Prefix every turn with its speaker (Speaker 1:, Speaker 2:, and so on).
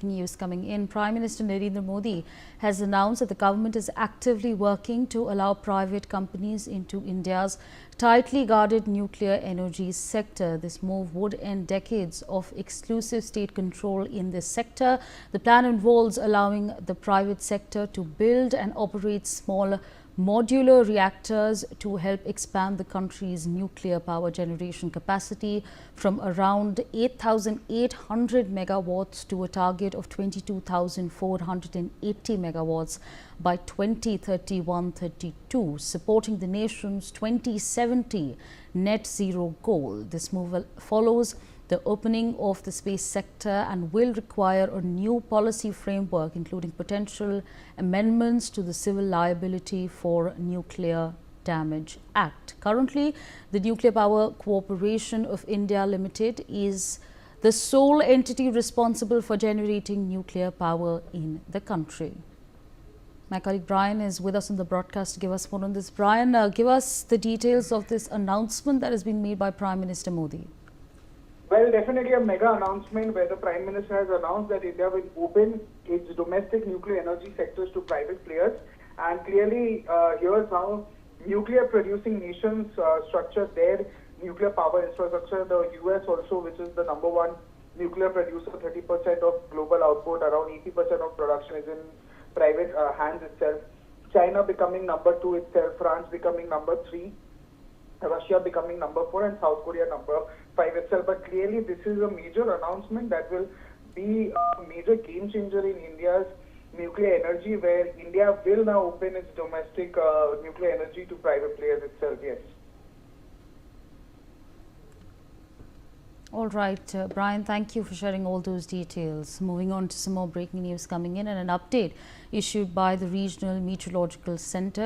Speaker 1: News coming in. Prime Minister Narendra Modi has announced that the government is actively working to allow private companies into India's tightly guarded nuclear energy sector. This move would end decades of exclusive state control in this sector. The plan involves allowing the private sector to build and operate small modular reactors to help expand the country's nuclear power generation capacity from around 8,800 megawatts to a target of 22,480 megawatts by 2031-32, supporting the nation's 2070 net zero goal. This move follows the opening of the space sector and will require a new policy framework, including potential amendments to the Civil Liability for Nuclear Damage Act. Currently, the Nuclear Power Corporation of India Limited is the sole entity responsible for generating nuclear power in the country. My colleague Brian is with us on the broadcast to give us more on this. Brian, give us the details of this announcement that has been made by Prime Minister Modi.
Speaker 2: Well, definitely a mega announcement where the Prime Minister has announced that India will open its domestic nuclear energy sectors to private players. And clearly, here's how nuclear producing nations structure their nuclear power infrastructure. The US also, which is the #1 nuclear producer, 30% of global output, around 80% of production is in private hands itself. China becoming #2 itself, France becoming #3. Russia becoming #4 and South Korea #5 itself. But clearly this is a major announcement that will be a major game changer in India's nuclear energy, where India will now open its domestic nuclear energy to private players itself, yes.
Speaker 1: All right, Brian, thank you for sharing all those details. Moving on to some more breaking news coming in, and an update issued by the Regional Meteorological Center.